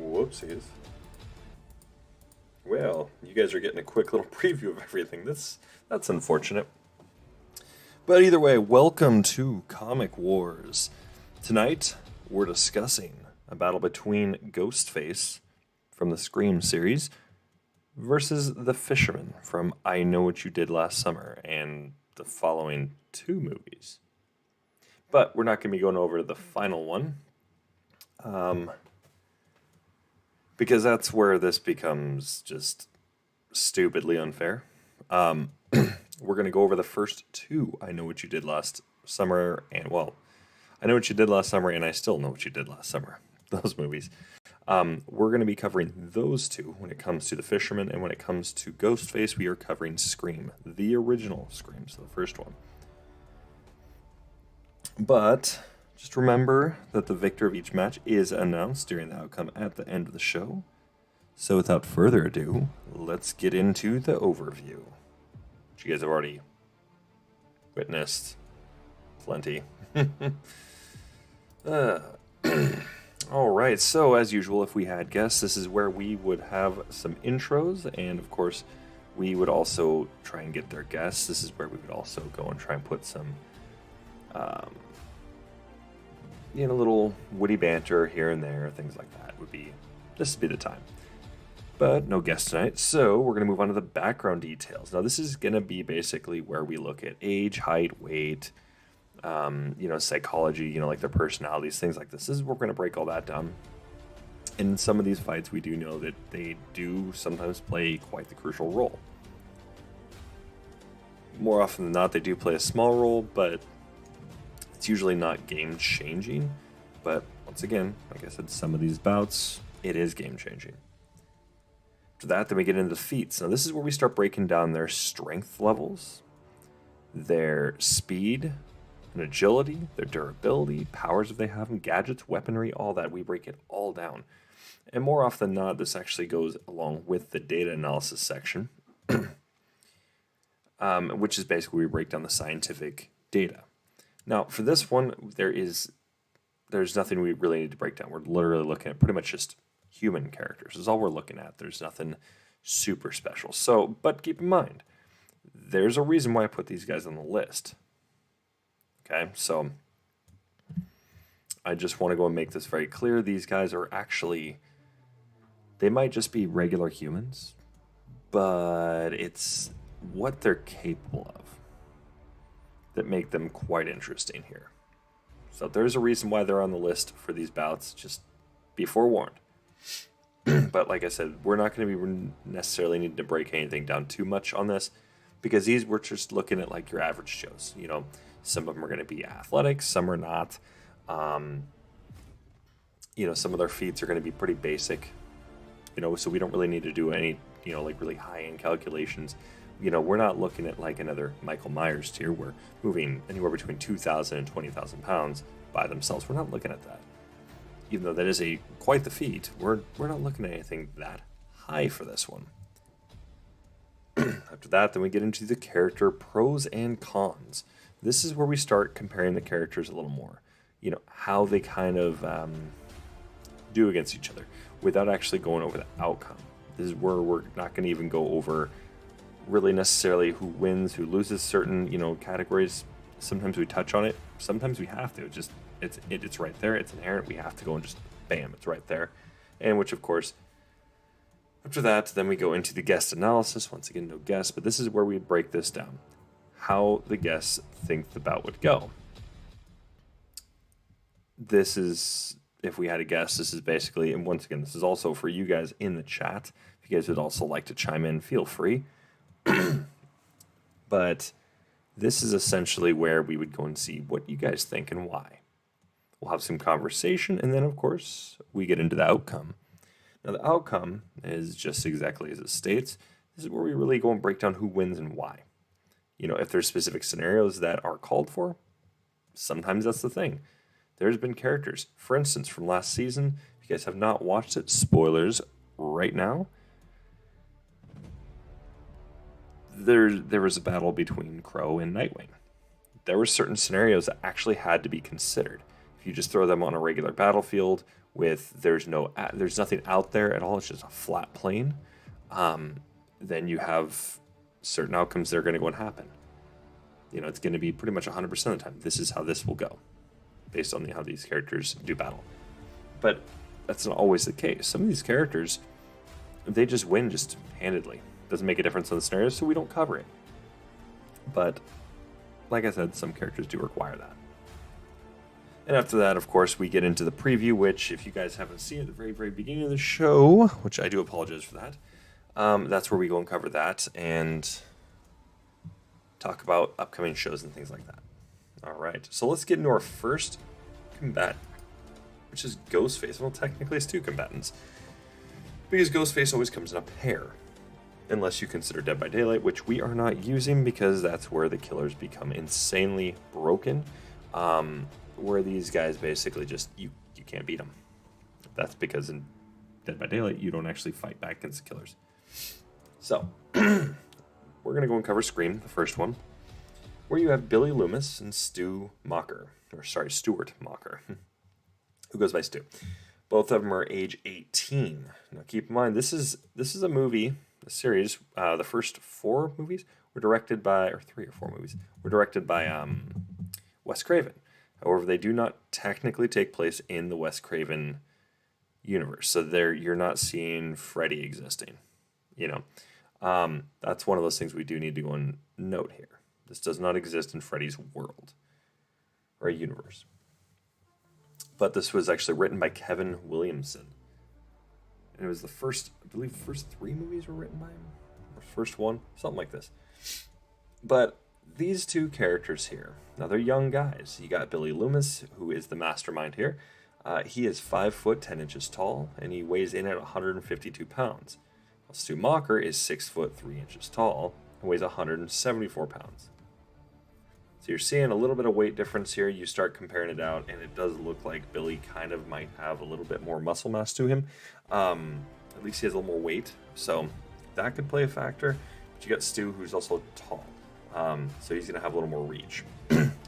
Whoopsies. Well, you guys are getting a quick little preview of everything. That's unfortunate. But either way, welcome to Comic Wars. Tonight, we're discussing a battle between Ghostface from the Scream series versus the Fisherman from I Know What You Did Last Summer and the following two movies. But we're not going to be going over the final one. Because that's where this becomes just stupidly unfair. We're going to go over the first two I Know What You Did Last Summer, and well, I Know What You Did Last Summer, and I Still Know What You Did Last Summer. Those movies. We're going to be covering those two when it comes to The Fisherman, and when it comes to Ghostface, we are covering Scream, the original Scream, so the first one. But just remember that the victor of each match is announced during the outcome at the end of the show. So without further ado, let's get into the overview, which you guys have already witnessed plenty. All right, so as usual, if we had guests, this is where we would have some intros, and of course, we would also try and get their guests. This is where we would also go and try and put some a little witty banter here and there, things like that this would be the time. But no guests tonight, so we're going to move on to the background details. Now, this is going to be basically where we look at age, height, weight, psychology, like their personalities, things like this. This is where we're going to break all that down. In some of these fights, we do know that they do sometimes play quite the crucial role. More often than not, they do play a small role, but it's usually not game-changing, but once again, like I said, some of these bouts, it is game-changing. After that, then we get into the feats. Now, this is where we start breaking down their strength levels, their speed and agility, their durability, powers if they have them, gadgets, weaponry, all that. We break it all down. And more often than not, this actually goes along with the data analysis section, which is basically we break down the scientific data. Now, for this one, there's nothing we really need to break down. We're literally looking at pretty much just human characters. Is all we're looking at. There's nothing super special. So, but keep in mind, there's a reason why I put these guys on the list. Okay, so I just want to go and make this very clear. These guys are actually, they might just be regular humans, but it's what they're capable of that make them quite interesting here. So there's a reason why they're on the list for these bouts. Just be forewarned. But like I said, we're not going to be necessarily needing to break anything down too much on this, because these we're just looking at like your average shows. Some of them are going to be athletic, some are not. Some of their feats are going to be pretty basic. So we don't really need to do any like really high-end calculations. We're not looking at like another Michael Myers tier where moving anywhere between 2,000 and 20,000 pounds by themselves. We're not looking at that. Even though that is quite the feat, we're not looking at anything that high for this one. After that, then we get into the character pros and cons. This is where we start comparing the characters a little more. How they kind of do against each other without actually going over the outcome. This is where we're not going to even go over really necessarily who wins, who loses certain, categories. Sometimes we touch on it. Sometimes we have to. It's right there. It's inherent. We have to go and just bam, it's right there. And which, of course, after that, then we go into the guest analysis. Once again, no guests, but this is where we break this down. How the guests think the bout would go. This is, if we had a guess, this is basically, and once again, this is also for you guys in the chat. If you guys would also like to chime in, feel free. But this is essentially where we would go and see what you guys think and why. We'll have some conversation, and then, of course, we get into the outcome. Now, the outcome is just exactly as it states. This is where we really go and break down who wins and why. If there's specific scenarios that are called for, sometimes that's the thing. There's been characters, for instance, from last season. If you guys have not watched it, spoilers right now. There was a battle between Crow and Nightwing. There were certain scenarios that actually had to be considered. If you just throw them on a regular battlefield with there's nothing out there at all, it's just a flat plane, then you have certain outcomes that are going to go and happen. It's going to be pretty much 100% of the time. This is how this will go, based on how these characters do battle. But that's not always the case. Some of these characters, they just win just handedly. Doesn't make a difference on the scenario, so we don't cover it. But like I said, some characters do require that. And after that, of course, we get into the preview, which if you guys haven't seen at the very, very beginning of the show, which I do apologize for that, that's where we go and cover that and talk about upcoming shows and things like that. All right, so let's get into our first combatant, which is Ghostface. Well, technically it's two combatants, because Ghostface always comes in a pair, unless you consider Dead by Daylight, which we are not using because that's where the killers become insanely broken. Where these guys basically just, you can't beat them. That's because in Dead by Daylight, you don't actually fight back against the killers. So, we're going to go and cover Scream, the first one, where you have Billy Loomis and Stuart Mocker, who goes by Stu. Both of them are age 18. Now keep in mind, this is a movie, a series. The first 4 movies were directed by, or 3 or 4 movies, were directed by Wes Craven. However, they do not technically take place in the Wes Craven universe. So you're not seeing Freddy existing. That's one of those things we do need to go and note here. This does not exist in Freddy's world or universe. But this was actually written by Kevin Williamson. And it was the first 3 movies were written by him. Or first one, something like this. But these two characters here, now they're young guys. You got Billy Loomis, who is the mastermind here. He is 5 foot 10 inches tall, and he weighs in at 152 pounds. While Stu Mocker is 6 foot 3 inches tall and weighs 174 pounds. So you're seeing a little bit of weight difference here. You start comparing it out, and it does look like Billy kind of might have a little bit more muscle mass to him. At least he has a little more weight, so that could play a factor. But you got Stu, who's also tall. So he's going to have a little more reach.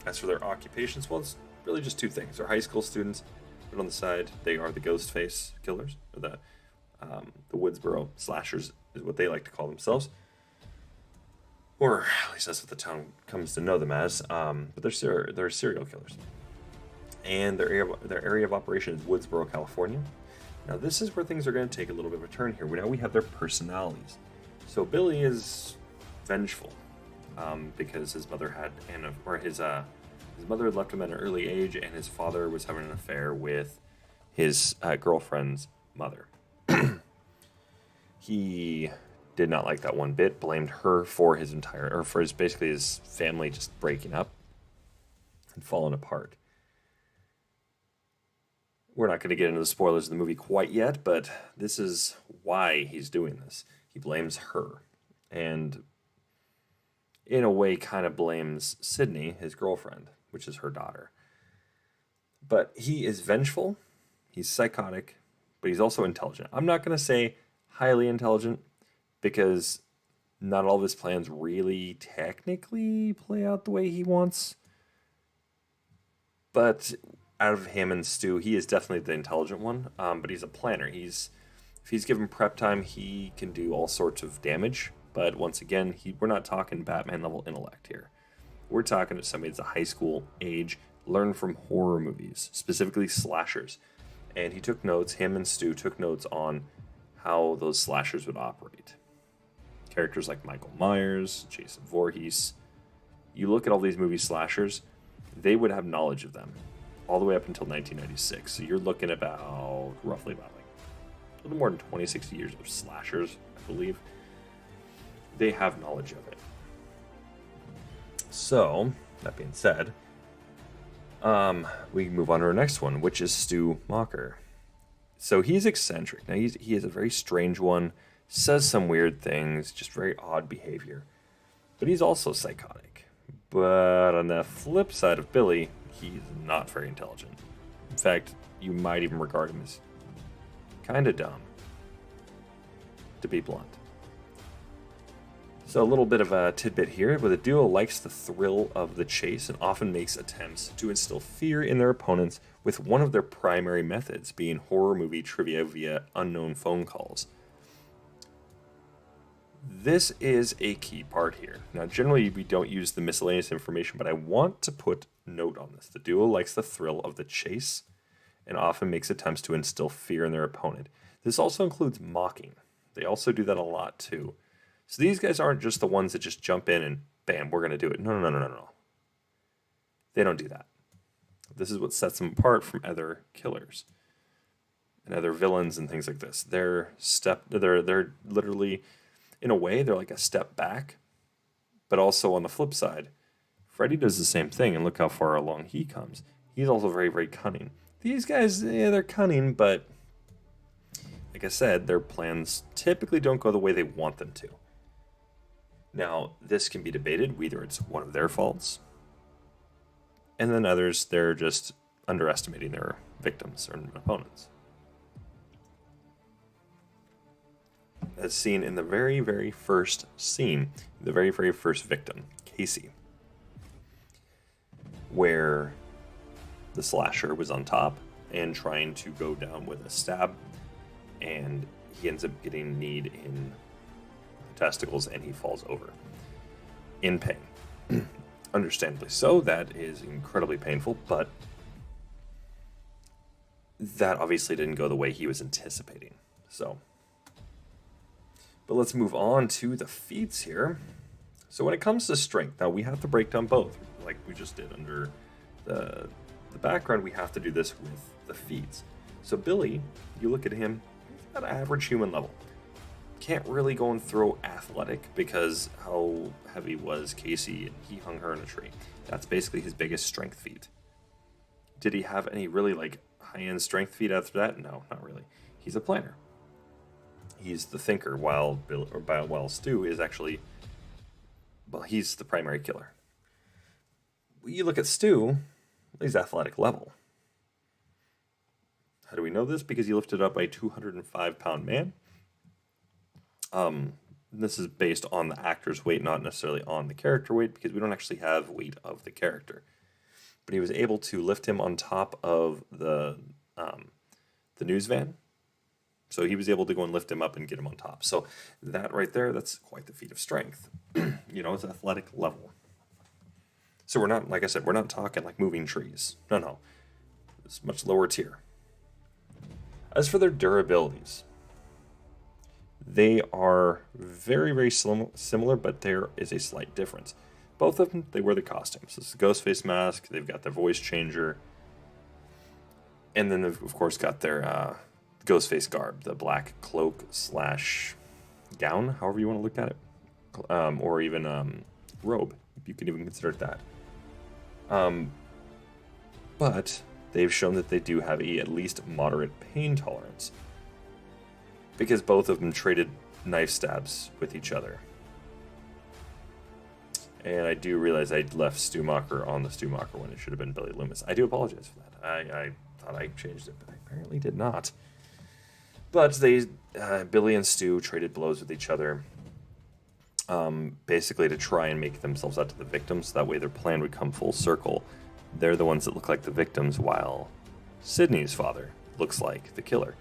As for their occupations, well, it's really just 2 things. They're high school students, but on the side, they are the Ghostface killers, or the Woodsboro Slashers is what they like to call themselves. Or at least that's what the town comes to know them as. But they're serial killers. And their area of operation is Woodsboro, California. Now this is where things are going to take a little bit of a turn here. Now we have their personalities. So Billy is vengeful. Because his mother his mother had left him at an early age, and his father was having an affair with his girlfriend's mother. He did not like that one bit, blamed her for his basically his family just breaking up and falling apart. We're not going to get into the spoilers of the movie quite yet, but this is why he's doing this. He blames her, and in a way kind of blames Sydney, his girlfriend, which is her daughter. But he is vengeful, he's psychotic, but he's also intelligent. I'm not going to say highly intelligent, because not all of his plans really technically play out the way he wants. But out of him and Stu, he is definitely the intelligent one, but he's a planner. If he's given prep time, he can do all sorts of damage. But once again, we're not talking Batman level intellect here. We're talking to somebody that's a high school age, learned from horror movies, specifically slashers. And him and Stu took notes on how those slashers would operate. Characters like Michael Myers, Jason Voorhees. You look at all these movie slashers, they would have knowledge of them all the way up until 1996. So you're looking roughly about a little more than 26 years of slashers, I believe. They have knowledge of it. So, that being said, we can move on to our next one, which is Stu Mocker. So he's eccentric. Now he is a very strange one, says some weird things, just very odd behavior. But he's also psychotic. But on the flip side of Billy, he's not very intelligent. In fact, you might even regard him as kind of dumb, to be blunt. So a little bit of a tidbit here, but the duo likes the thrill of the chase and often makes attempts to instill fear in their opponents, with one of their primary methods being horror movie trivia via unknown phone calls. This is a key part here. Now, generally we don't use the miscellaneous information, but I want to put note on this. The duo likes the thrill of the chase and often makes attempts to instill fear in their opponent. This also includes mocking. They also do that a lot too. So these guys aren't just the ones that just jump in and bam, we're going to do it. No. They don't do that. This is what sets them apart from other killers and other villains and things like this. They're literally, in a way, they're like a step back. But also on the flip side, Freddy does the same thing, and look how far along he comes. He's also very, very cunning. These guys, they're cunning, but like I said, their plans typically don't go the way they want them to. Now, this can be debated. Either it's one of their faults, and then others, they're just underestimating their victims or opponents. As seen in the very, very first scene, the very, very first victim, Casey, where the slasher was on top and trying to go down with a stab, and he ends up getting kneed in the testicles and he falls over in pain. Understandably so, that is incredibly painful, but that obviously didn't go the way he was anticipating. But let's move on to the feats here. So when it comes to strength, now we have to break down both, like we just did under the background. We have to do this with the feats. So Billy, you look at him, he's at average human level. Can't really go and throw athletic because how heavy was Casey, and he hung her in a tree. That's basically his biggest strength feat. Did he have any really like high-end strength feat after that? No, not really. He's a planner. He's the thinker, while Stu is actually, well, he's the primary killer. You look at Stu, he's athletic level. How do we know this? Because he lifted up a 205-pound man. This is based on the actor's weight, not necessarily on the character weight, because we don't actually have weight of the character. But he was able to lift him on top of the news van. So he was able to go and lift him up and get him on top. So that right there, that's quite the feat of strength. It's athletic level. So we're not, like I said, we're not talking like moving trees. No. It's much lower tier. As for their durabilities, they are very, very similar, but there is a slight difference. Both of them, they wear the costumes. This is the Ghostface mask. They've got their voice changer. And then they've, of course, got their Ghostface garb, the black cloak / gown, however you want to look at it. Or even robe. You can even consider it that. But they've shown that they do have a at least moderate pain tolerance, because both of them traded knife stabs with each other. And I do realize I left Stu Macher on the Stu Macher when it should have been Billy Loomis. I do apologize for that. I thought I changed it, but I apparently did not. But Billy and Stu traded blows with each other, basically to try and make themselves out to the victims. So that way their plan would come full circle. They're the ones that look like the victims, while Sydney's father looks like the killer.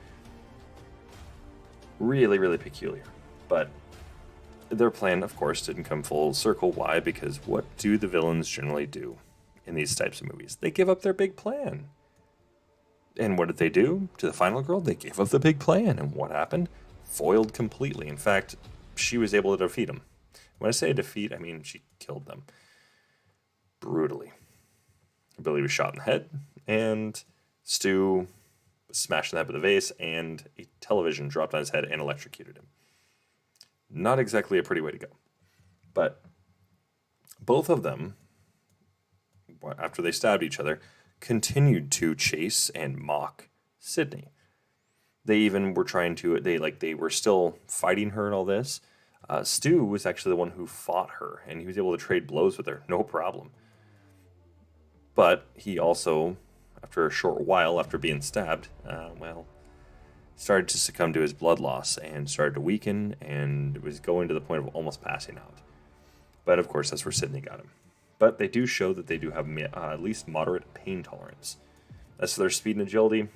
Really, really peculiar. But their plan, of course, didn't come full circle. Why? Because what do the villains generally do in these types of movies? They give up their big plan. And what did they do to the final girl? They gave up the big plan. And what happened? Foiled completely. In fact, she was able to defeat him. When I say defeat, I mean she killed them brutally. Billy was shot in the head, and Stu was smashed in the head with a vase, and a television dropped on his head and electrocuted him. Not exactly a pretty way to go. But both of them, after they stabbed each other, continued to chase and mock Sydney. They even were trying to, they were still fighting her and all this. Stu was actually the one who fought her, and he was able to trade blows with her, no problem. But he also, after a short while, after being stabbed, started to succumb to his blood loss and started to weaken and was going to the point of almost passing out. But of course, that's where Sydney got him. But they do show that they do have at least moderate pain tolerance. As for their speed and agility,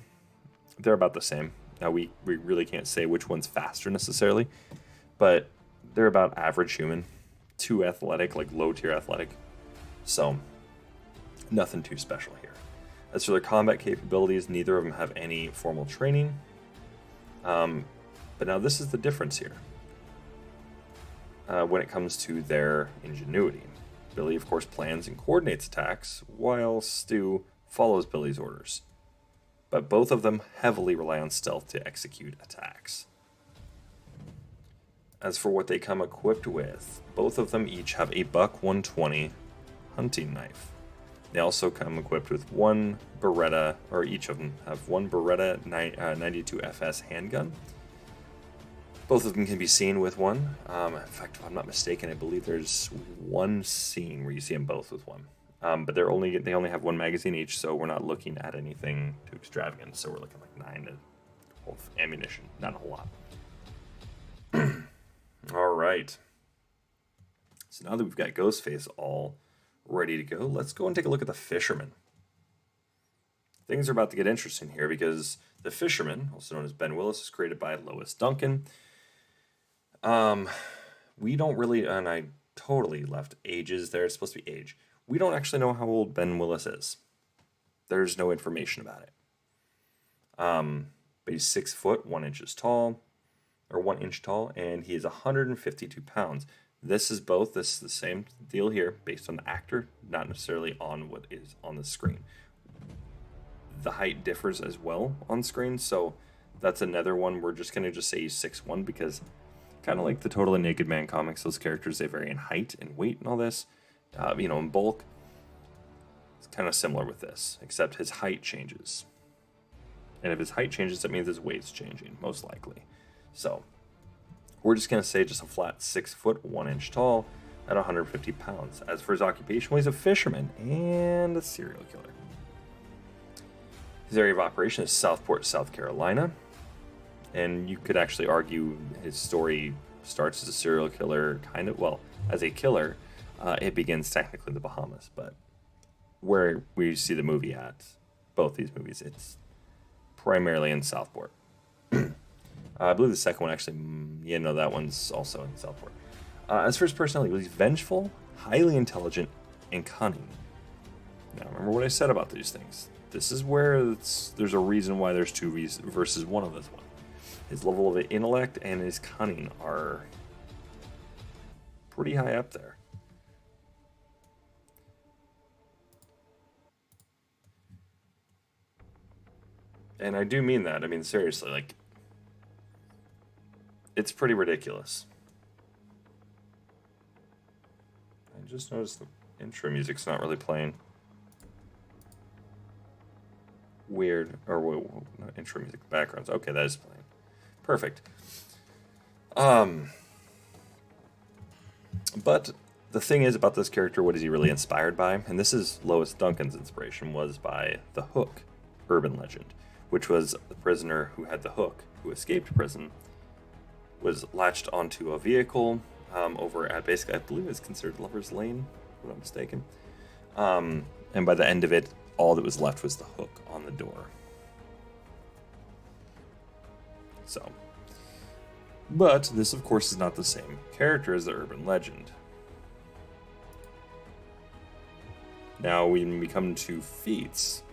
they're about the same. Now, we really can't say which one's faster necessarily, but they're about average human, too athletic, like low-tier athletic. So, nothing too special here. As for their combat capabilities, neither of them have any formal training. But now this is the difference here. When it comes to their ingenuity. Billy, of course, plans and coordinates attacks, while Stu follows Billy's orders. But both of them heavily rely on stealth to execute attacks. As for what they come equipped with, both of them each have a Buck 120 hunting knife. They also come equipped with one Beretta, or each of them have one Beretta 92 FS handgun. Both of them can be seen with one. In fact, if I'm not mistaken, I believe there's one scene where you see them both with one. But they only have one magazine each, so we're not looking at anything too extravagant. So we're looking like 9 to 12 ammunition, not a whole lot. All right. So now that we've got Ghostface all ready to go, let's go and take a look at the Fisherman. Things are about to get interesting here because the Fisherman, also known as Ben Willis, is created by Lois Duncan. We don't really, and I totally left ages there. It's supposed to be age. We don't actually know how old Ben Willis is. There's no information about it. But he's 6 foot, 1 inches tall, or 1 inch tall, and he is 152 pounds. This is the same deal here, based on the actor, not necessarily on what is on the screen. The height differs as well on screen, so that's another one. We're just going to say he's 6'1", because kind of like the Totally Naked Man comics, those characters, they vary in height and weight and all this, in bulk. It's kind of similar with this, except his height changes. And if his height changes, that means his weight's changing, most likely. So, we're just going to say just a flat 6 foot, 1 inch tall, at 150 pounds. As for his occupation, well, he's a fisherman and a serial killer. His area of operation is Southport, South Carolina. And you could actually argue his story starts as a serial killer, as a killer. It begins technically in the Bahamas, but where we see the movie at, both these movies, it's primarily in Southport. I believe the second one actually, that one's also in Southport. As for his personality, he's vengeful, highly intelligent, and cunning. Now, remember what I said about these things. This is where there's a reason why there's 2 versus 1 of this one. His level of intellect and his cunning are pretty high up there. And I do mean that. I mean, seriously, it's pretty ridiculous. I just noticed the intro music's not really playing. Weird. Or, not intro music, backgrounds. Okay, that is playing. Perfect. But the thing is about this character, what is he really inspired by? And this is Lois Duncan's inspiration, was by the Hook urban legend, which was the prisoner who had the hook, who escaped prison, was latched onto a vehicle over at basically, I believe it's considered Lover's Lane, if I'm not mistaken. And by the end of it, all that was left was the hook on the door. So, but this, of course, is not the same character as the urban legend. Now, when we come to feats,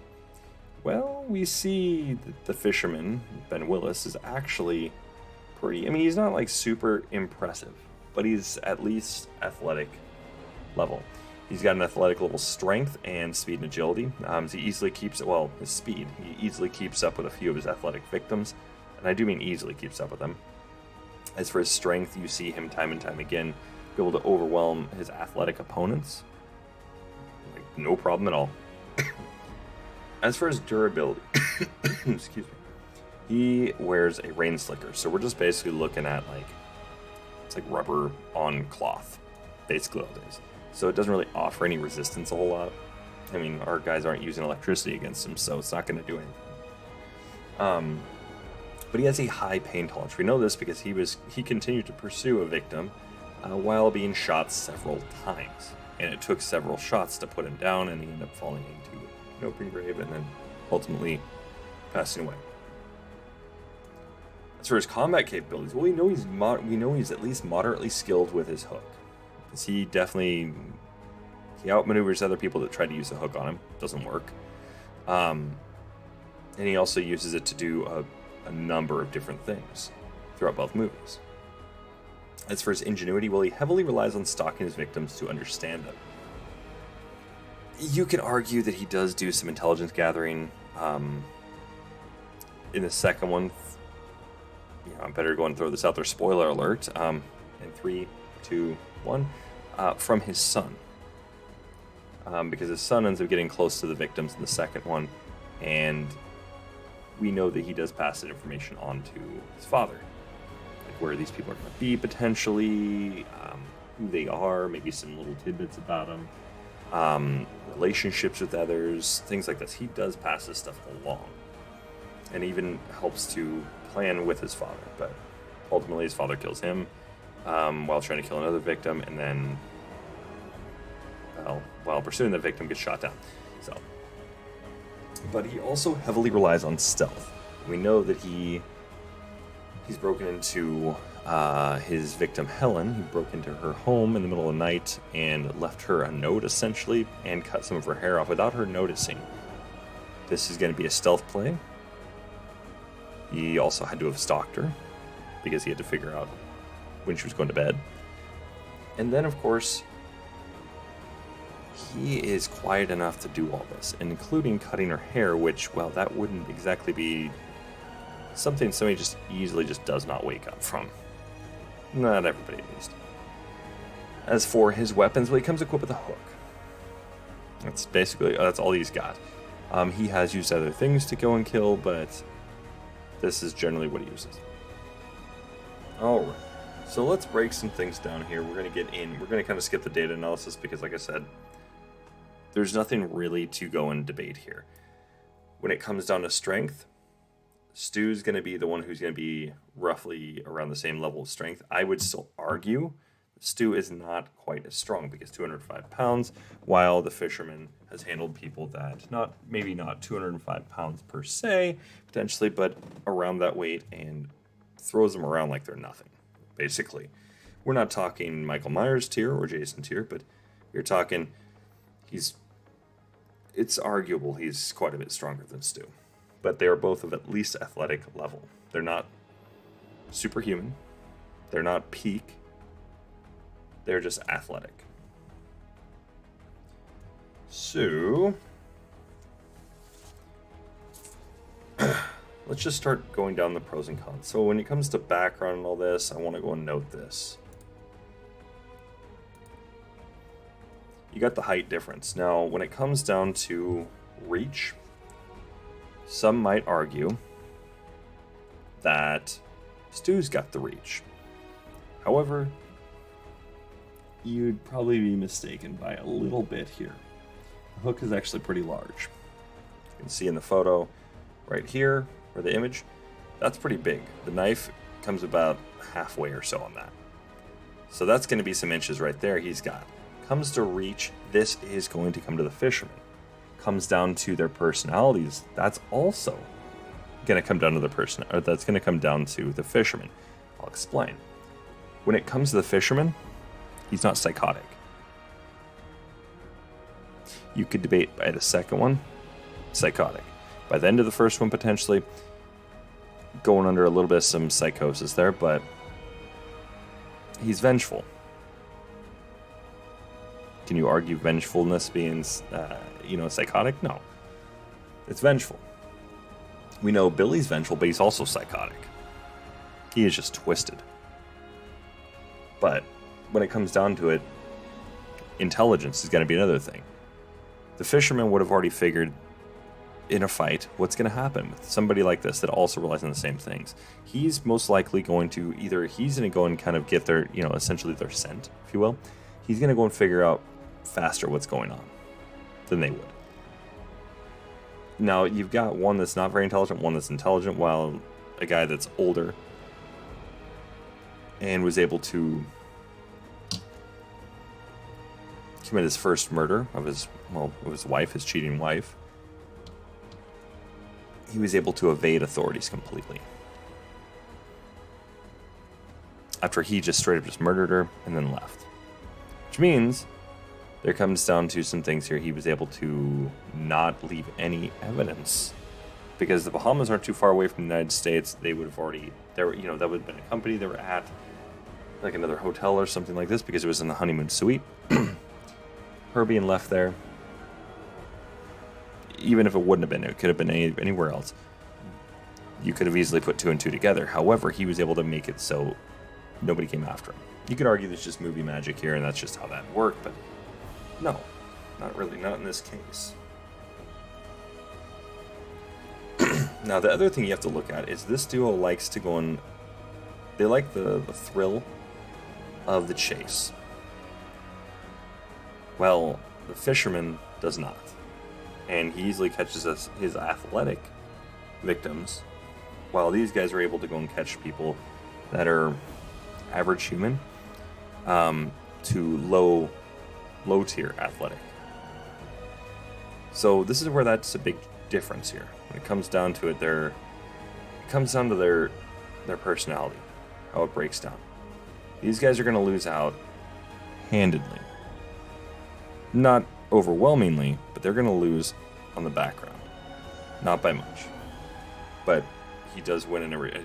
well, we see that the Fisherman, Ben Willis, is actually pretty, he's not super impressive, but he's at least athletic level. He's got an athletic level strength and speed and agility. He easily keeps, his speed, he easily keeps up with a few of his athletic victims. And I do mean easily keeps up with them. As for his strength, you see him time and time again be able to overwhelm his athletic opponents. No problem at all. As for his durability, excuse me, he wears a rain slicker. So we're just basically looking at it's like rubber on cloth, basically all days. So it doesn't really offer any resistance a whole lot. Our guys aren't using electricity against him, so it's not going to do anything. But he has a high pain tolerance. We know this because he continued to pursue a victim while being shot several times. And it took several shots to put him down, and he ended up falling into an open grave and then ultimately passing away. As for his combat capabilities, well, we know he's at least moderately skilled with his hook. Because he outmaneuvers other people that try to use the hook on him. Doesn't work. And he also uses it to do a number of different things throughout both movies. As for his ingenuity, well, he heavily relies on stalking his victims to understand them. You can argue that he does do some intelligence gathering. In the second one, I better go and throw this out there. Spoiler alert. In 3, 2, 1, from his son. Because his son ends up getting close to the victims in the second one, and we know that he does pass that information on to his father. Like where these people are going to be potentially, who they are, maybe some little tidbits about them, relationships with others, things like this. He does pass this stuff along, and even helps to plan with his father. But ultimately, his father kills him while trying to kill another victim, and then, while pursuing the victim, gets shot down. So, but he also heavily relies on stealth. We know that he's broken into his victim Helen. He broke into her home in the middle of the night and left her a note, essentially, and cut some of her hair off without her noticing. This is going to be a stealth play. He also had to have stalked her because he had to figure out when she was going to bed. And then, of course, he is quiet enough to do all this, including cutting her hair, which, well, that wouldn't exactly be something somebody just easily just does not wake up from. Not everybody, at least. As for his weapons, well, he comes equipped with a hook. That's all he's got. He has used other things to go and kill, but this is generally what he uses. Alright, so let's break some things down here. We're going to kind of skip the data analysis because, like I said, there's nothing really to go and debate here. When it comes down to strength, Stu's going to be the one who's going to be roughly around the same level of strength. I would still argue Stu is not quite as strong because 205 pounds, while the Fisherman has handled people that maybe not 205 pounds per se, potentially, but around that weight and throws them around like they're nothing, basically. We're not talking Michael Myers tier or Jason tier, but you're talking it's arguable he's quite a bit stronger than Stu. But they are both of at least athletic level. They're not superhuman. They're not peak. They're just athletic. So, let's just start going down the pros and cons. So when it comes to background and all this, I want to go and note this. You got the height difference. Now, when it comes down to reach, some might argue that Stu's got the reach. However, you'd probably be mistaken by a little bit here. The hook is actually pretty large. You can see in the photo right here, or the image, that's pretty big. The knife comes about halfway or so on that. So that's going to be some inches right there he's got. Comes to reach, this is going to come to the Fisherman. Comes down to their personalities, that's also going to come down to that's going to come down to the Fisherman. I'll explain. When it comes to the Fisherman, he's not psychotic. You could debate by the second one, psychotic. By the end of the first one, potentially going under a little bit of some psychosis there, but he's vengeful. Can you argue vengefulness being, psychotic? No. It's vengeful. We know Billy's vengeful, but he's also psychotic. He is just twisted. But when it comes down to it, intelligence is going to be another thing. The Fisherman would have already figured in a fight what's going to happen with somebody like this that also relies on the same things. He's most likely going to he's going to go and kind of get their, essentially their scent, if you will. He's going to go and figure out faster what's going on than they would. Now, you've got one that's not very intelligent, one that's intelligent, while a guy that's older and was able to commit his first murder of his wife, his cheating wife. He was able to evade authorities completely. After he just straight up just murdered her and then left. Which means there comes down to some things here. He was able to not leave any evidence. Because the Bahamas aren't too far away from the United States, they would have already, that would have been a company they were at, like another hotel or something like this, because it was in the honeymoon suite. Her being left there, even if it wouldn't have been, it could have been anywhere else. You could have easily put 2 and 2 together. However, he was able to make it so nobody came after him. You could argue there's just movie magic here, and that's just how that worked, but no, not really, not in this case. Now, the other thing you have to look at is this duo likes to go on, they like the thrill of the chase. Well, the Fisherman does not. And he easily catches his athletic victims, while these guys are able to go and catch people that are average human to low tier athletic. So this is where that's a big difference here. When it comes down to it, it comes down to their personality, how it breaks down. These guys are going to lose out handedly. Not overwhelmingly, but they're going to lose on the background. Not by much. But he does win in every...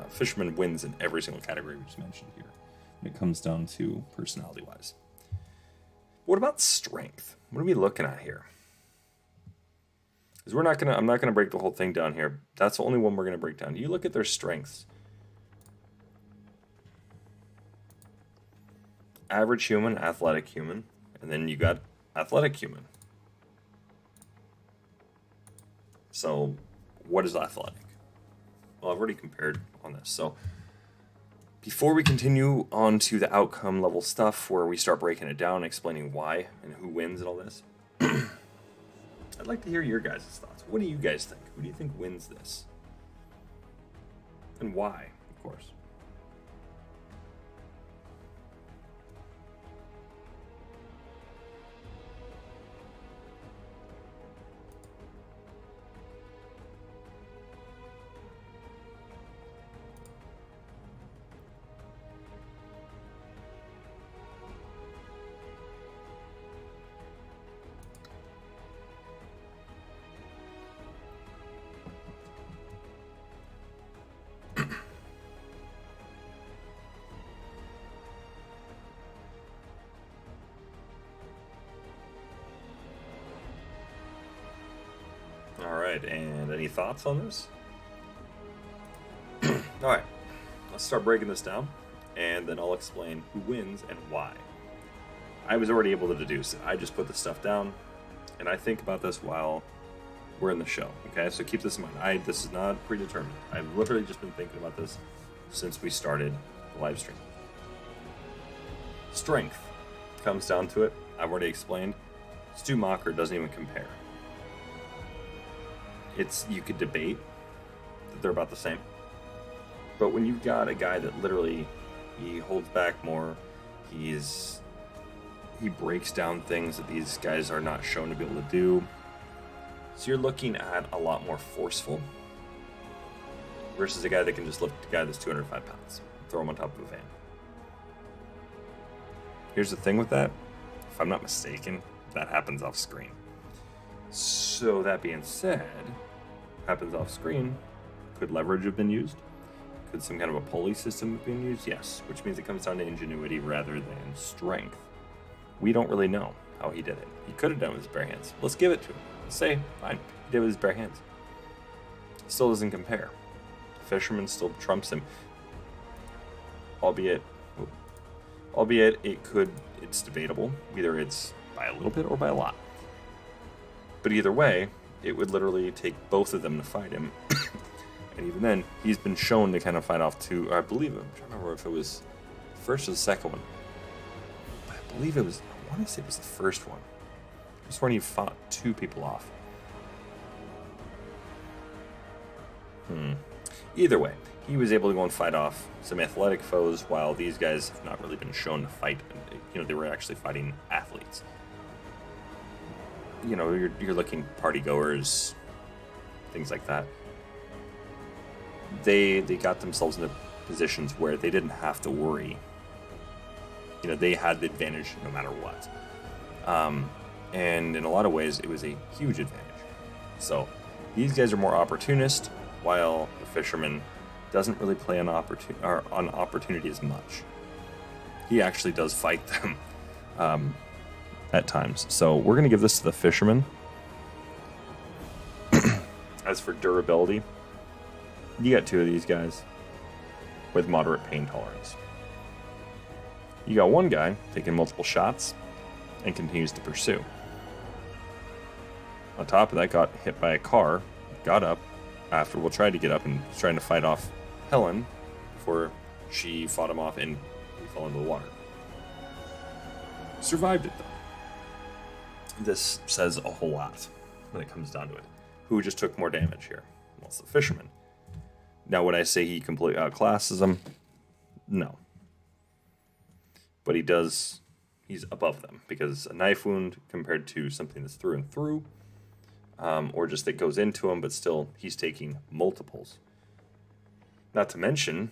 Fisherman wins in every single category we just mentioned here. When it comes down to personality-wise. What about strength? What are we looking at here? Because I'm not gonna break the whole thing down here. That's the only one we're gonna break down. You look at their strengths. Average human, athletic human, and then you got athletic human. So, what is athletic? Well, I've already compared on this. So, before we continue on to the outcome level stuff, where we start breaking it down, explaining why and who wins and all this, I'd like to hear your guys' thoughts. What do you guys think? Who do you think wins this? And why, of course. Alright, and any thoughts on this? Alright, let's start breaking this down, and then I'll explain who wins and why. I was already able to deduce it. I just put the stuff down, and I think about this while we're in the show, okay? So keep this in mind. This is not predetermined. I've literally just been thinking about this since we started the live stream. Strength comes down to it. I've already explained. Stu Macher doesn't even compare. You could debate that they're about the same. But when you've got a guy that literally, he holds back more, he breaks down things that these guys are not shown to be able to do. So you're looking at a lot more forceful versus a guy that can just lift a guy that's 205 pounds, throw him on top of a van. Here's the thing with that. If I'm not mistaken, that happens off screen. So that being said, happens off screen. Could leverage have been used? Could some kind of a pulley system have been used? Yes, which means it comes down to ingenuity rather than strength. We don't really know how he did it. He could have done it with his bare hands. Let's give it to him. Let's say, fine, he did it with his bare hands. Still doesn't compare. Fisherman still trumps him. Albeit it's debatable. Either it's by a little bit or by a lot. But either way, it would literally take both of them to fight him. And even then, he's been shown to kind of fight off two, I believe, I'm trying to remember if it was the first or the second one. But I believe it was, I want to say it was the first one. It was when he fought two people off. Either way, he was able to go and fight off some athletic foes, while these guys have not really been shown to fight. They were actually fighting athletes. You're looking party goers, things like that. They got themselves into positions where they didn't have to worry. They had the advantage no matter what. And in a lot of ways, it was a huge advantage. So these guys are more opportunist, while the Fisherman doesn't really play on opportunity as much. He actually does fight them at times. So we're going to give this to the Fisherman. As for durability, you got 2 of these guys with moderate pain tolerance. You got one guy taking multiple shots and continues to pursue. On top of that, got hit by a car, got up, tried to get up and was trying to fight off Helen before she fought him off and he fell into the water. Survived it, though. This says a whole lot when it comes down to it. Who just took more damage here? Well, it's the Fisherman. Now, would I say he completely outclasses them? No. But he's above them, because a knife wound compared to something that's through and through, or just that goes into him, but still he's taking multiples. Not to mention,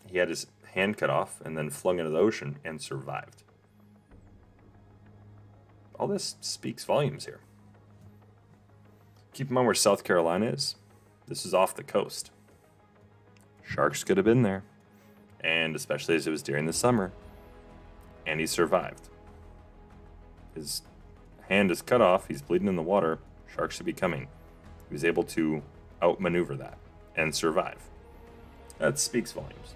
he had his hand cut off and then flung into the ocean and survived. All this speaks volumes here. Keep in mind where South Carolina is. This is off the coast. Sharks could have been there, and especially as it was during the summer. And he survived. His hand is cut off. He's bleeding in the water. Sharks should be coming. He was able to outmaneuver that and survive. That speaks volumes.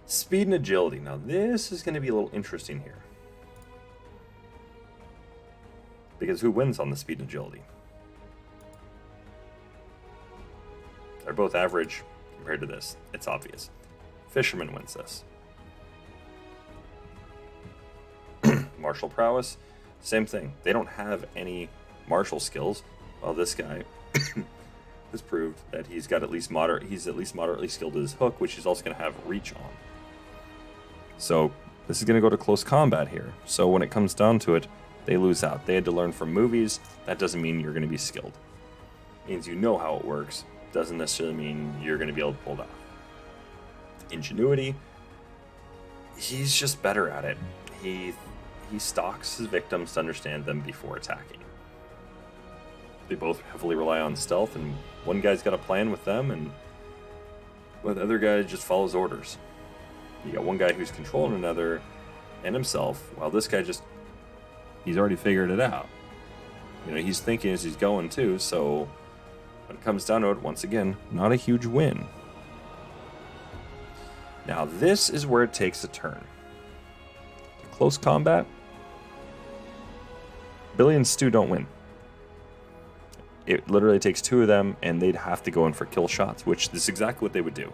Speed and agility. Now this is going to be a little interesting here. Because who wins on the speed and agility? They're both average compared to this. It's obvious. Fisherman wins this. Martial prowess, same thing. They don't have any martial skills. Well, this guy has proved that he's at least moderately skilled at his hook, which he's also going to have reach on. So this is going to go to close combat here. So when it comes down to it, they lose out. They had to learn from movies. That doesn't mean you're going to be skilled. It means you know how it works. Doesn't necessarily mean you're going to be able to pull it off. Ingenuity, he's just better at it. He stalks his victims to understand them before attacking. They both heavily rely on stealth, and one guy's got a plan with them, and the other guy just follows orders. You got one guy who's controlling another and himself, while this guy he's already figured it out. He's thinking as he's going too, so when it comes down to it, once again, not a huge win. Now this is where it takes a turn. Close combat, Billy and Stu don't win. It literally takes 2 of them, and they'd have to go in for kill shots, which is exactly what they would do.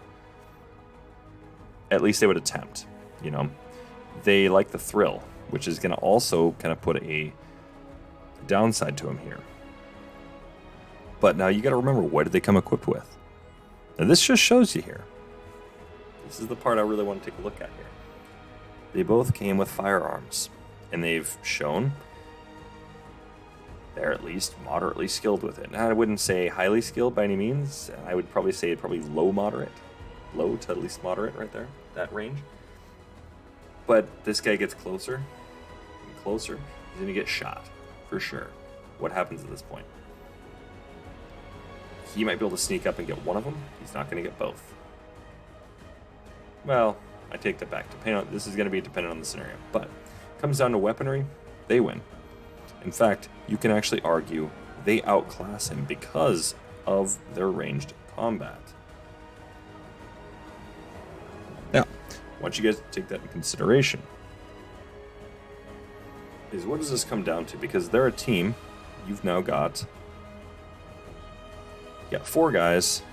At least they would attempt, They like the thrill, which is going to also kind of put a downside to them here. But now you got to remember, what did they come equipped with? Now this just shows you here. This is the part I really want to take a look at here. They both came with firearms, and they've shown they're at least moderately skilled with it. Now, I wouldn't say highly skilled by any means. I would probably say low to at least moderate right there, that range. But this guy gets closer and closer. He's going to get shot, for sure. What happens at this point? He might be able to sneak up and get one of them. He's not going to get both. Well, I take that back. This is going to be dependent on the scenario. But it comes down to weaponry, they win. In fact, you can actually argue they outclass him because of their ranged combat. Now, I want you guys to take that in consideration. Is what does this come down to? Because they're a team. You've now got 4 guys.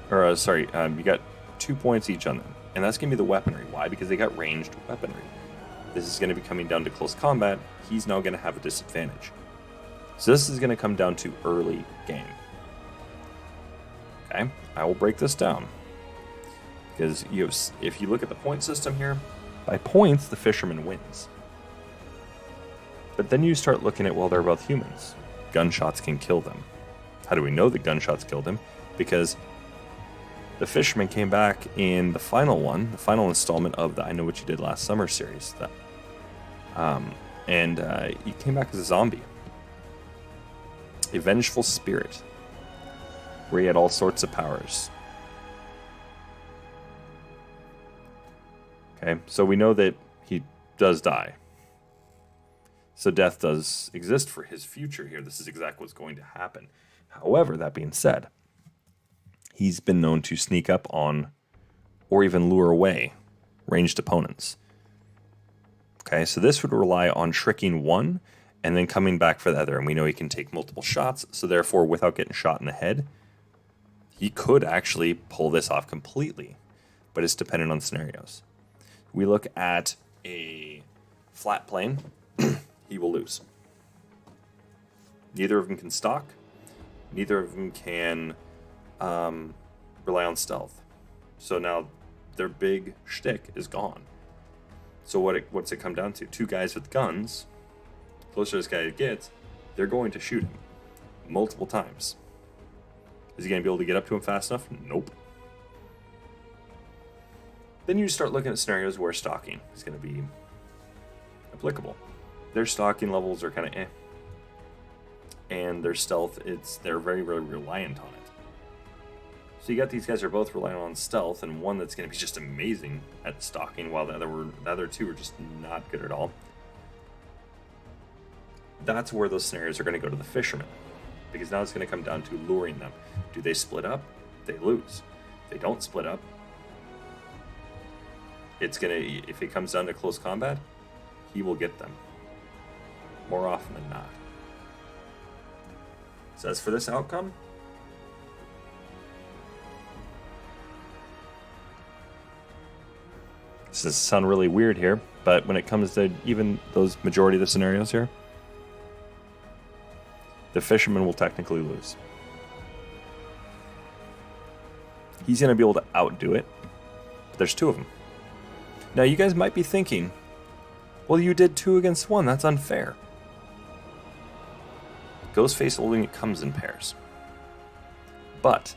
You got 2 points each on them. And that's going to be the weaponry. Why? Because they got ranged weaponry. This is going to be coming down to close combat. He's now going to have a disadvantage. So this is going to come down to early game. Okay, I will break this down. Because if you look at the point system here, by points, the Fisherman wins. But then you start looking at, well, they're both humans. Gunshots can kill them. How do we know that gunshots killed him? Because the Fisherman came back in the final one, the final installment of the I Know What You Did Last Summer series. He came back as a zombie. A vengeful spirit. Where he had all sorts of powers. Okay, so we know that he does die. So death does exist for his future here. This is exactly what's going to happen. However, that being said, he's been known to sneak up on or even lure away ranged opponents. Okay, so this would rely on tricking one and then coming back for the other. And we know he can take multiple shots, so therefore, without getting shot in the head, he could actually pull this off completely, but it's dependent on scenarios. We look at a flat plane, he will lose. Neither of them can stalk. Neither of them can rely on stealth. So now their big shtick is gone. So what's it come down to? Two guys with guns, closer this guy gets, they're going to shoot him multiple times. Is he going to be able to get up to him fast enough? Nope. Then you start looking at scenarios where stalking is going to be applicable. Their stalking levels are kind of and their stealth, they're very, very reliant on it. So you got these guys are both reliant on stealth, and one that's going to be just amazing at stalking, while the other two are just not good at all. That's where those scenarios are going to go to the Fisherman, because now it's going to come down to luring them. Do they split up? They lose. If they don't split up, if it comes down to close combat, he will get them more often than not. So as for this outcome, this does sound really weird here, but when it comes to even those majority of the scenarios here, the Fisherman will technically lose. He's going to be able to outdo it, but there's two of them. Now you guys might be thinking, well, you did 2 against 1, that's unfair. Ghostface only comes in pairs. But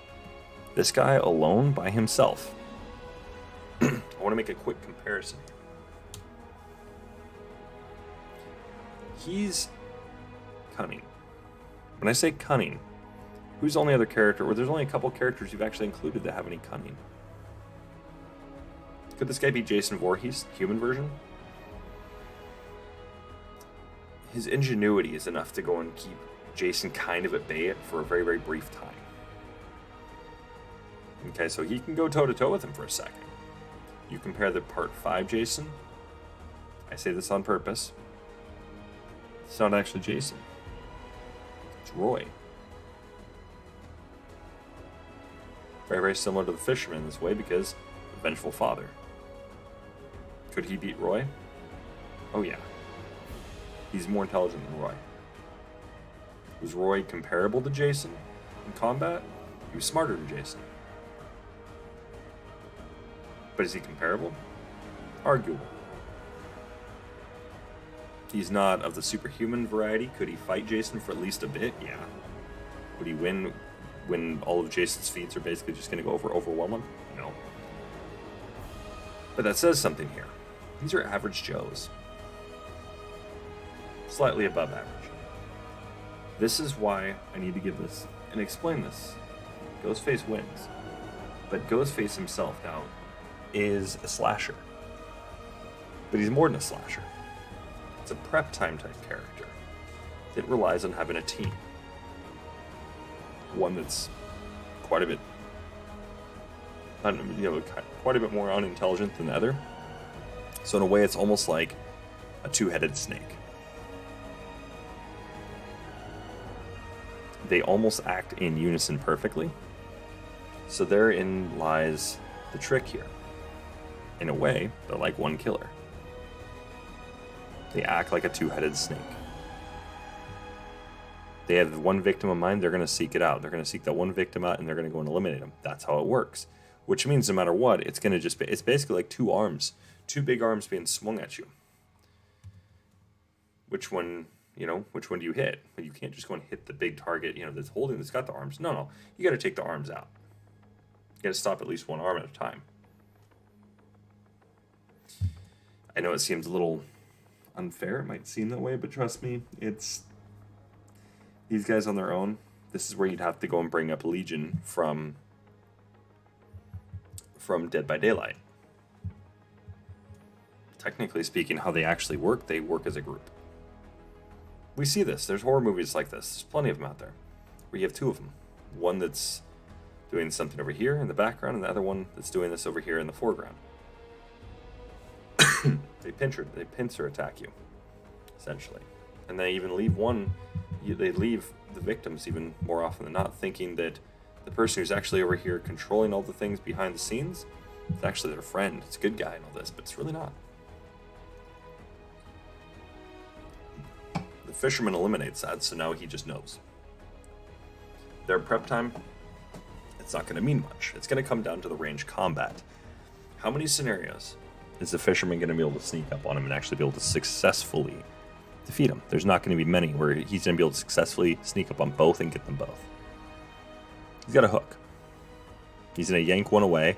this guy alone by himself, I want to make a quick comparison. He's cunning. When I say cunning, who's the only other character, or there's only a couple characters you've actually included that have any cunning? Could this guy be Jason Voorhees, human version? His ingenuity is enough to go and keep Jason kind of at bay for a very, very brief time. Okay, so he can go toe-to-toe with him for a second. You compare the Part 5 Jason. I say this on purpose. It's not actually Jason. It's Roy. Very, very similar to the Fisherman in this way because the vengeful father. Could he beat Roy? Oh yeah. He's more intelligent than Roy. Was Roy comparable to Jason in combat? He was smarter than Jason. But is he comparable? Arguable. He's not of the superhuman variety. Could he fight Jason for at least a bit? Yeah. Would he win when all of Jason's feats are basically just going to go overwhelm him? No. But that says something here. These are average Joes. Slightly above average. This is why I need to give this and explain this. Ghostface wins. But Ghostface himself now is a slasher. But he's more than a slasher. It's a prep time type character. It relies on having a team. One that's quite a bit quite a bit more unintelligent than the other. So in a way it's almost like a two-headed snake. They almost act in unison perfectly. So therein lies the trick here. In a way, they're like one killer. They act like a two-headed snake. They have one victim in mind, they're going to seek it out. They're going to seek that one victim out, and they're going to go and eliminate them. That's how it works. Which means no matter what, it's going to just be, it's basically like two arms. Two big arms being swung at you. Which one do you hit? But you can't just go and hit the big target, that's got the arms. No. You got to take the arms out. You got to stop at least one arm at a time. I know it seems a little unfair. It might seem that way, but trust me, it's these guys on their own. This is where you'd have to go and bring up Legion from Dead by Daylight. Technically speaking, how they actually work, they work as a group. We see this. There's horror movies like this. There's plenty of them out there. Where you have two of them. One that's doing something over here in the background, and the other one that's doing this over here in the foreground. They pincer attack you, essentially. And they even leave they leave the victims even more often than not thinking that the person who's actually over here controlling all the things behind the scenes is actually their friend. It's a good guy and all this, but it's really not. The Fisherman eliminates that, so now he just knows. Their prep time, it's not going to mean much. It's going to come down to the range combat. How many scenarios is the Fisherman going to be able to sneak up on him and actually be able to successfully defeat him? There's not going to be many where he's going to be able to successfully sneak up on both and get them both. He's got a hook. He's going to yank one away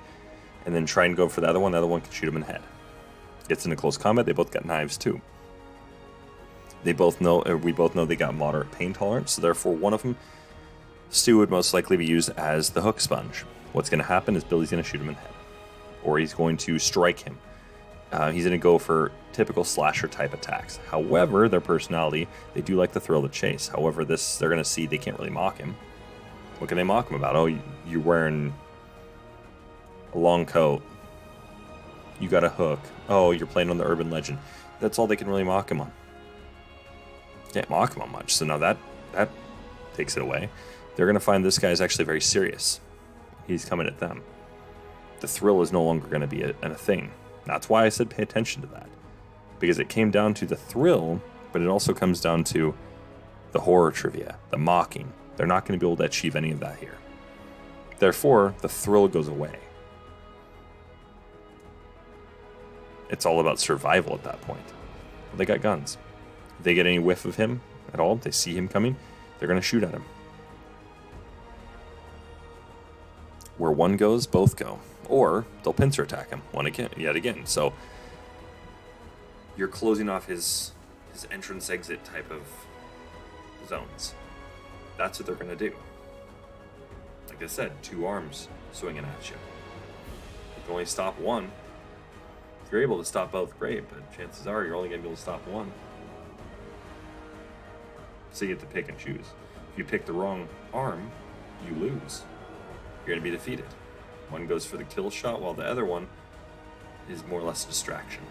and then try and go for the other one. The other one can shoot him in the head. Gets into close combat. They both got knives too. We both know they got moderate pain tolerance, so therefore one of them, Stu, would most likely be used as the hook sponge. What's going to happen is Billy's going to shoot him in the head. Or he's going to strike him. He's going to go for typical slasher type attacks. However, their personality, they do like the thrill of the chase. However, they're going to see they can't really mock him. What can they mock him about? Oh, you're wearing a long coat. You got a hook. Oh, you're playing on the urban legend. That's all they can really mock him on. Can't mock him on much. So now that takes it away. They're going to find this guy is actually very serious. He's coming at them. The thrill is no longer going to be a thing. That's why I said pay attention to that. Because it came down to the thrill, but it also comes down to the horror trivia, the mocking. They're not going to be able to achieve any of that here. Therefore, the thrill goes away. It's all about survival at that point. Well, they got guns. If they get any whiff of him at all, they see him coming, they're going to shoot at him. Where one goes, both go. Or they'll pincer attack him yet again. So you're closing off his entrance-exit type of zones. That's what they're going to do. Like I said, two arms swinging at you. You can only stop one. If you're able to stop both, great, but chances are you're only going to be able to stop one. So you get to pick and choose. If you pick the wrong arm, you lose. You're going to be defeated. One goes for the kill shot, while the other one is more or less a distraction.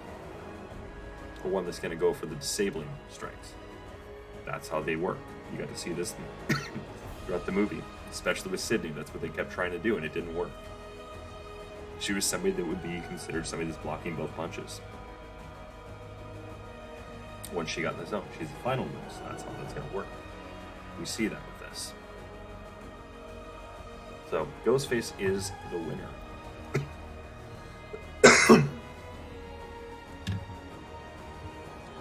Or one that's going to go for the disabling strikes. That's how they work. You got to see this throughout the movie, especially with Sydney. That's what they kept trying to do, and it didn't work. She was somebody that would be considered somebody that's blocking both punches. Once she got in the zone, she's the final move, so that's how that's going to work. We see that with this. So, Ghostface is the winner.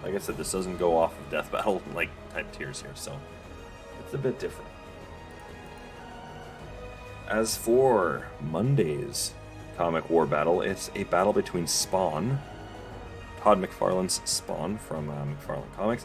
Like I said, this doesn't go off of death battle like type tiers here, so it's a bit different. As for Monday's comic war battle, it's a battle between Spawn, Todd McFarlane's Spawn from McFarlane Comics,